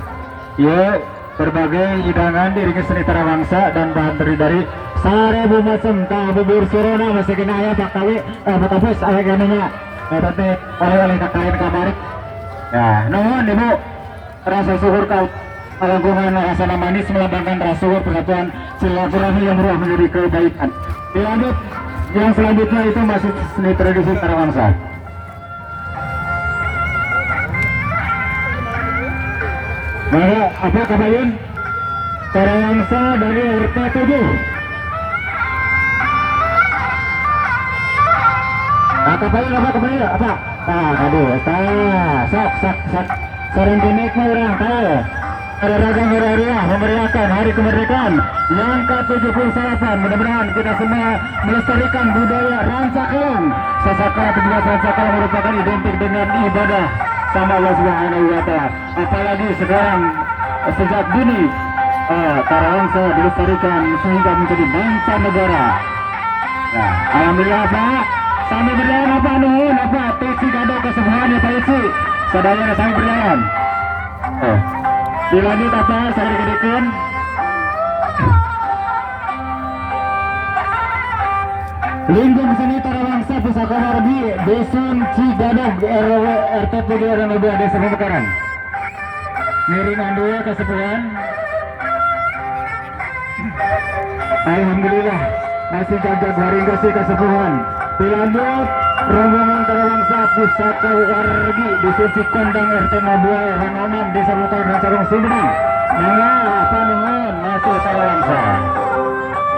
Yuk berbagai hidangan diiringi seni tarawangsa dan bahan terdiri dari 1000 macam bubur surona masih kena ya Pak Kawi Pak Kapus ayah gananya tete oleh kakarin kabarik ya nuhun ibu rasa syukur kau agungan rasa manis melambangkan rasa syukur persatuan silaturahmi yang meruah menjadi kebaikan. Dilanjut yang selanjutnya itu masih seni tradisi tarawangsa. Maka apa kabayun tarawangsa dari RT 7. Kabayun apa? Aduh, sok sering dinik mah orang tahu. Ada ragam hari-hariah memeriahkan hari kemerdekaan yang ke-78. Mudah-mudahan kita semua melestarikan budaya Rancakalong. Sasaka 17 Rancakalong merupakan identik dengan ibadah sama Allah Subhanahu wa Ta'ala. Apalagi sekarang sejak dini tarawangsa dilestarikan sehingga menjadi bangsa negara. Nah, alhamdulillah Pak. Sambil berjalan apa nuhun apa tesi kado kesembuhan ya Pak Isi. Sadaya sambil berjalan. Dilanjut apa saya dikedekan. Lingkung seni tarawangsa Pusaka Wargi Dusun Cigadog RW RT 3 dan 2 Desa Pemekaran. Ngiringan 2 kesepuhan. Alhamdulillah masih jaga waring kasih kesepuhan. Dilanjut rombongan tarawangsa Pusaka Wargi Dusun Cikondang RT 02 Ranonam Desa Pemekaran Rancakalong Sumedang. Mangga apa nuhun masuk tarawangsa.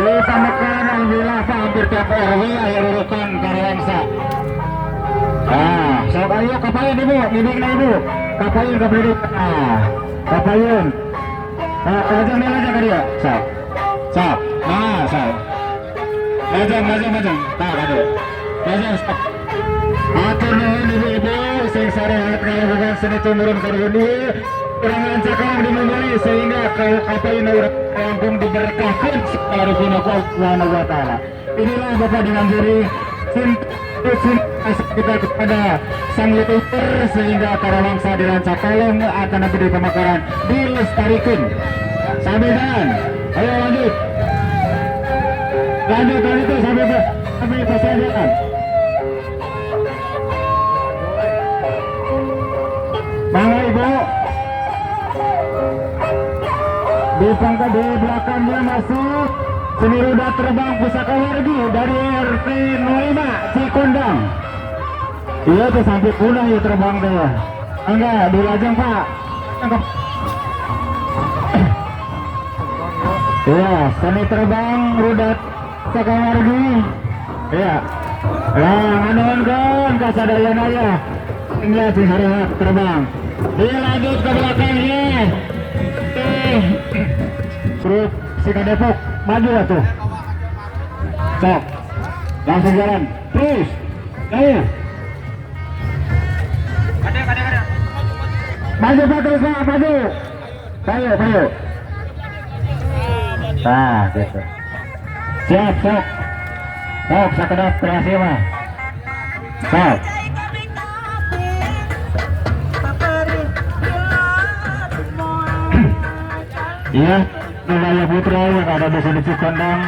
Di Pemekaran alhamdulillah Pak hampir tiap RW air urutan tarawangsa. Sok ayo kapayun ibu, mimikna ibu. Kapayun kapayun. Kapayun. Lajang nih lajang ka dia. Sok. Sok. Sok. Lajang. Tak ada. Lajang stop. Atur nuhun ibu-ibu sing sarehat ngayagugan seni tumurun karuni. Kurang Rancakalong dimulai sehingga kapayun rampung diberkahkan oleh Allah Subhanahu wa Ta'ala. Inilah Bapak dengan diri kita kepada Sang Leluhur sehingga tarawangsa di Rancakalong akan nanti di Pemekaran dilestarikan. Sambil jalan, ayo lanjut sampai pasangan. Mangga ibu. Di belakangnya masuk seni roda terbang Pusaka Wargi dari RT 05 Cikondang. Iya tuh sampai punah ya terbang deh. Enggak, dilajang Pak. Iya, seni terbang roda Pusaka Wargi. Iya. Lah, nganuan kan kasadaya naya. Tinggal si harihat terbang. Dia lanjut ke belakangnya. Grup Sika Depok maju lah tuh. Sok. Langsung jalan. Terus. Ayo. Maju Pak terus Pak, maju. Ayo. Nah, gitu. Siap, sok. Sok, sekedap kreasi mah. Sok. Iya, Nuraya Putra yang ada di sini Cikondang.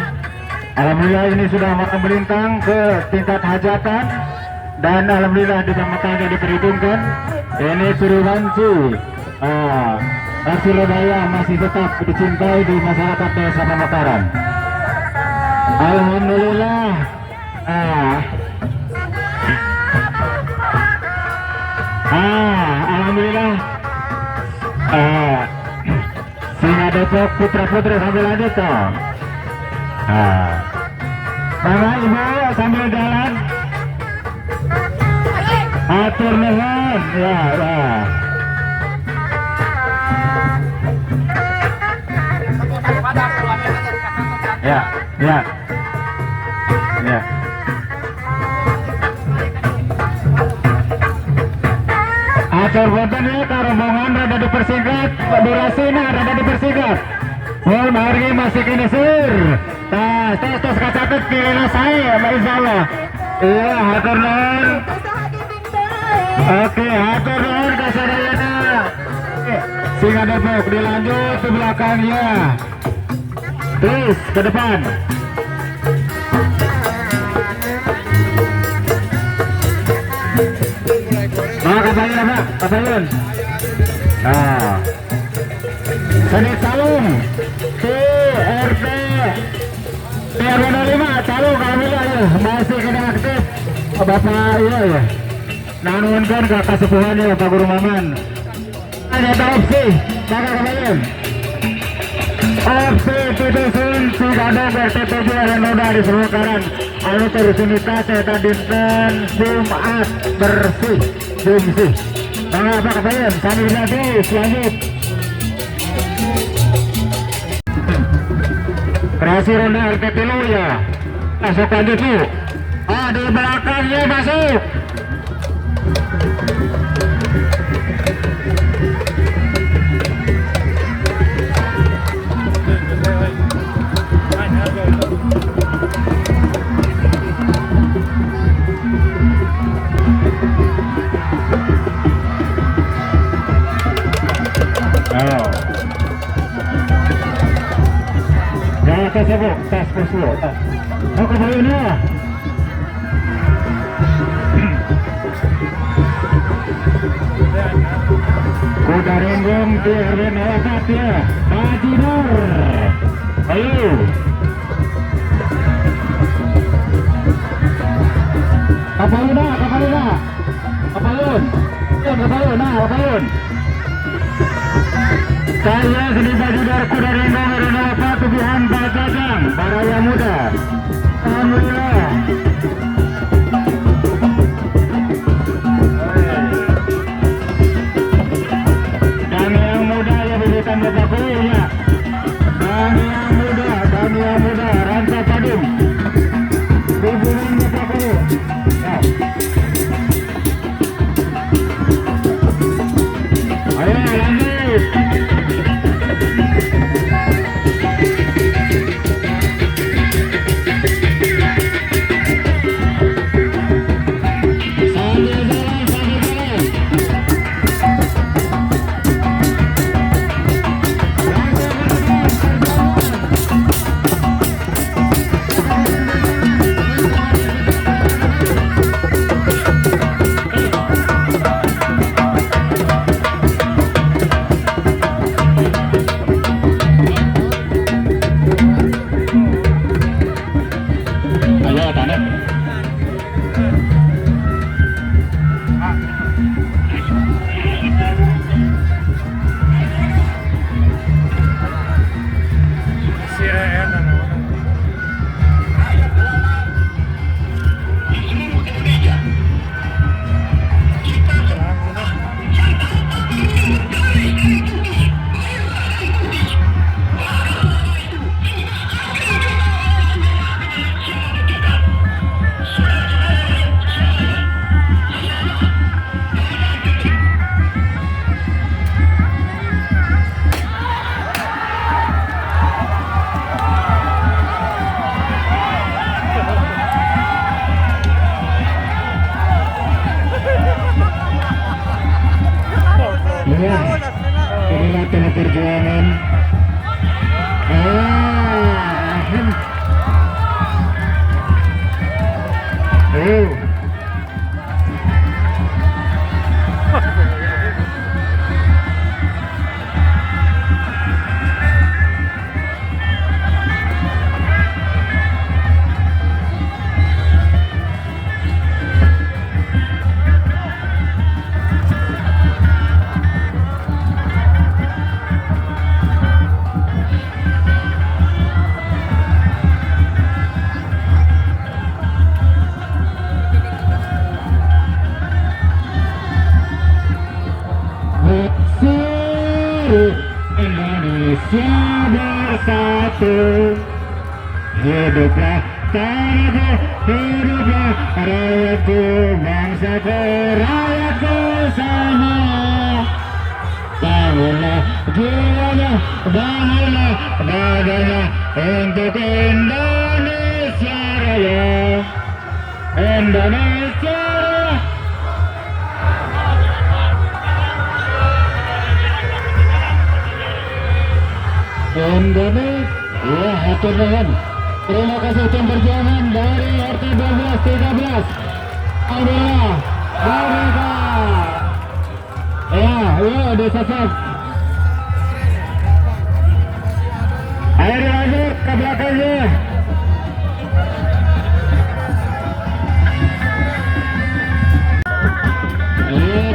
Alhamdulillah ini sudah makan melintang ke tingkat hajatan dan alhamdulillah di Pemekaran diperhitungkan. Ini Suruhansi. Surabaya masih tetap dicintai di masyarakat Desa Pemekaran. Alhamdulillah. Alhamdulillah. Singa Depok putra-putri sambil lanjut toh. Mana ibu sambil jalan. Atur nuhun. Ya. Atur wonten ya rombongan rada dipersingkat, durasina rada dipersingkat. Oh, mari masih kini sir. Tos kacatet pilih saya, insya Allah. Iya, hatur nuhun. Oke, hatur nuhun kasadayana. Singa depok dilanjut ke belakangnya. Terus ke depan. Kapayun apa? Kapayun. Nah, Senit Salung, TRT TR5 Salung alhamdulillah ya masih kena aktif. Bapak iya ya. Nanunkan ke kasepuhan ya Pak Guru Maman. Ada opsi, maka kapayun. Opsi titusun si gadang RTPJ yang noda di seluruh karan. Anu terusunitas eta dinten Jumat bersih. Jumsih. Maka apa kapayun? Kami nanti selanjut. Kreasi ronda RTP lu ya. Masuk lanjut yuk. Ah, di belakangnya masuk. Tes ya bu, tes dulu. Mau ke bawah ini ya. Kuda renggong TRW 04 ya, Haji Nur. Ayo. Kapalun. Saya seni bajudar kuda renggong Renova Tubuhan Bajajang Baraya Muda. Alhamdulillah. Dan yang muda ya berikan Bapak ya. Dan yang muda Ranca Padum. Hubungan Bapak ya. Ayo lanjut. Inilah tengah perjuangan. Indonesia bersatu, hiduplah tanahku, hiduplah rakyatku, bangsaku, rakyatku semua. Bangunlah jiwanya, bangunlah dadanya untuk Indonesia Raya. Indonesia Raya. Indonesia, ya hatur nuhun. Terima kasih tim perjuangan dari RT 12 13. Alhamdulillah, mereka. Ya, yuk disasap. Ayo dilanjut ke belakangnya.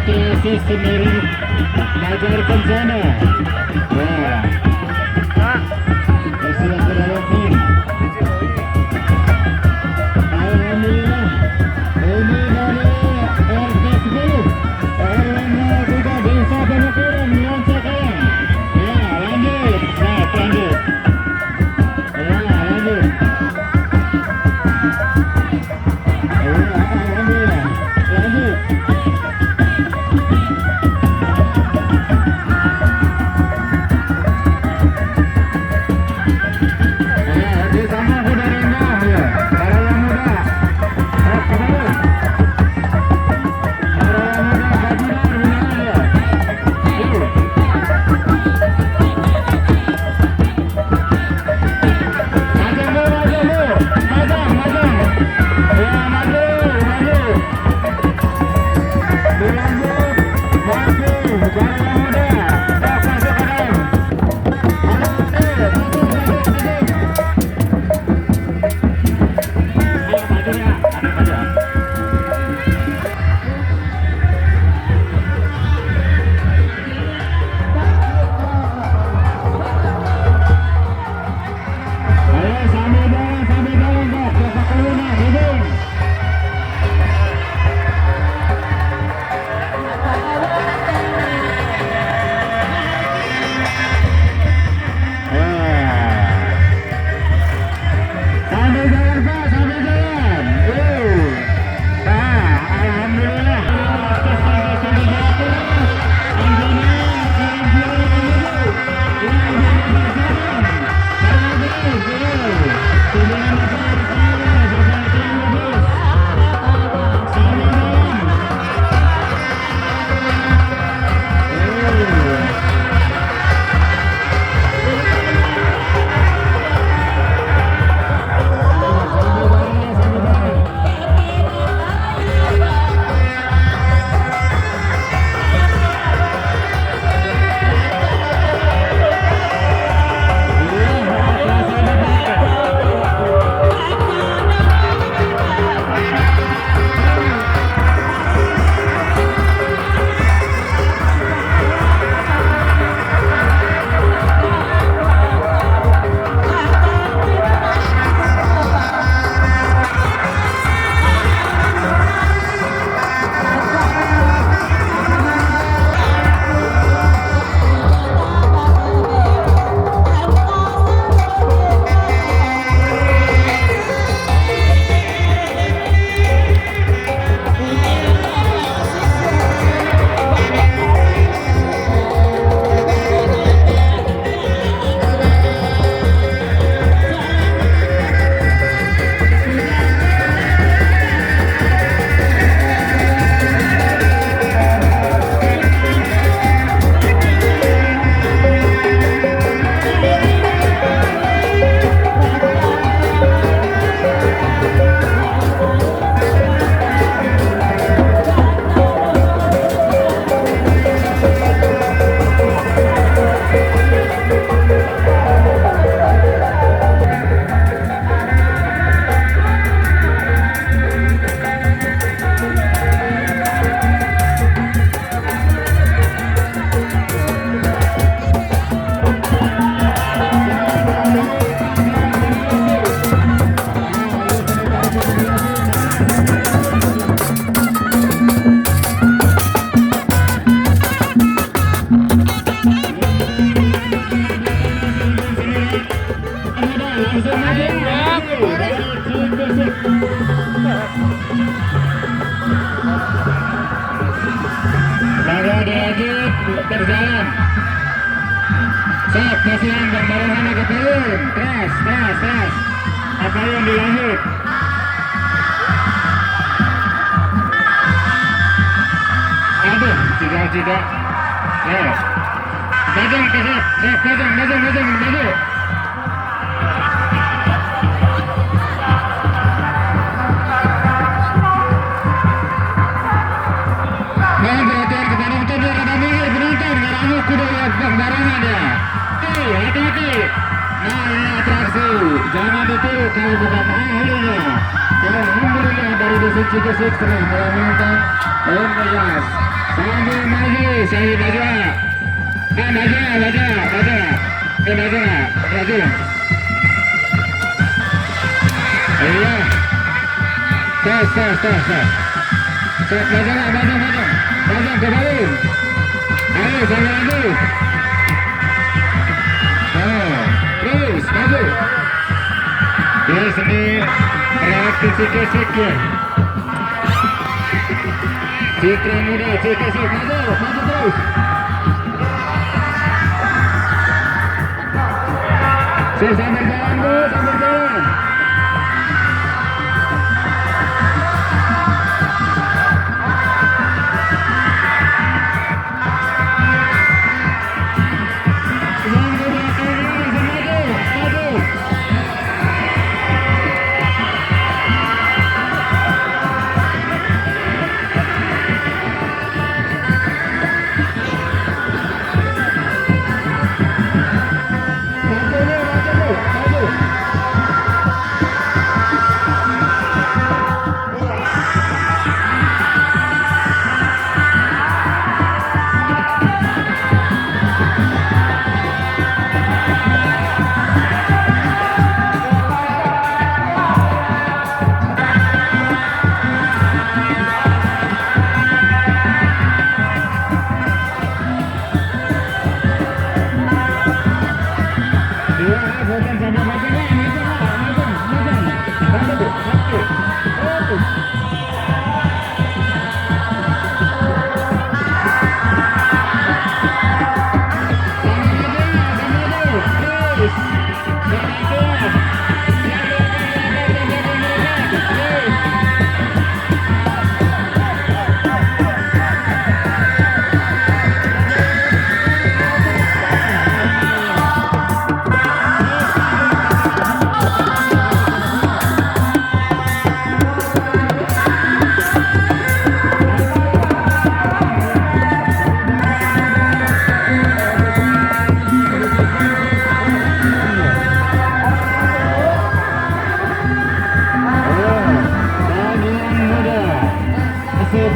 Itu sendiri belajar ke sana. Wah. Silakan berlangsung. Alhamdulillah. Ini dari RT 10. RW juga desa Penukuran Loncakan. Ya, lanjut. Nah, lanjut. Ya, lanjut. Ya, alhamdulillah. Lanjut. Sok, kasihan dan barengan ke turun. Keras. Apa yang dilanjut? Aduh, tidak. Bajang ke sok, maju. Mohon perhatian kepada penonton, ngaramu kuda barengan ya. Hati-hati. Nah, ini atraksi. Jangan ditiru kalau bukan ahlinya. Alhamdulillah dari Dusun Cikesik telah melakukan pembayas. Sambil maju. Maju. Iya. Tes. Cek, bajang kembali. Ayo, sambil maju. Terus, maju. Ya, seni reaksi Cikesik ya. Citra muda, Cikesik, maju terus. Sambil jalan, Bu, sambil jalan.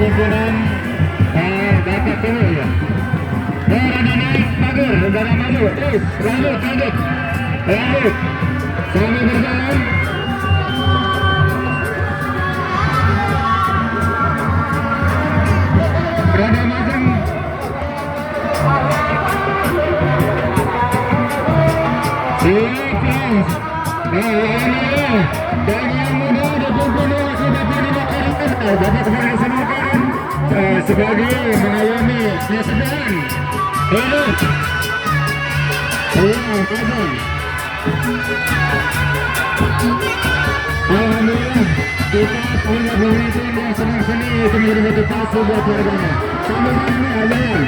pimpinan Bapak Tunggu ya. Ada naik pagar, negara maju, terus lanjut. Sambil berjalan. Berada macam siap. Dan yang muda dipimpin sudah dilakukan Bapak Kepala Senakan sebagai mengayomi presiden. Alhamdulillah kita punya pemimpin yang senang seni itu menjadi motivasi buat warganya. Sambil ini ajaran.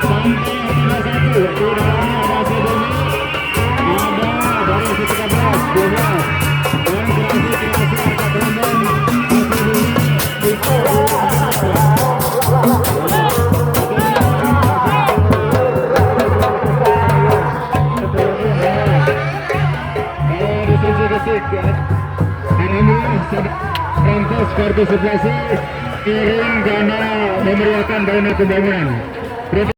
Sampai Alhamdulillah sudah proses partisipasi kirim dana memeriahkan dana pembangunan.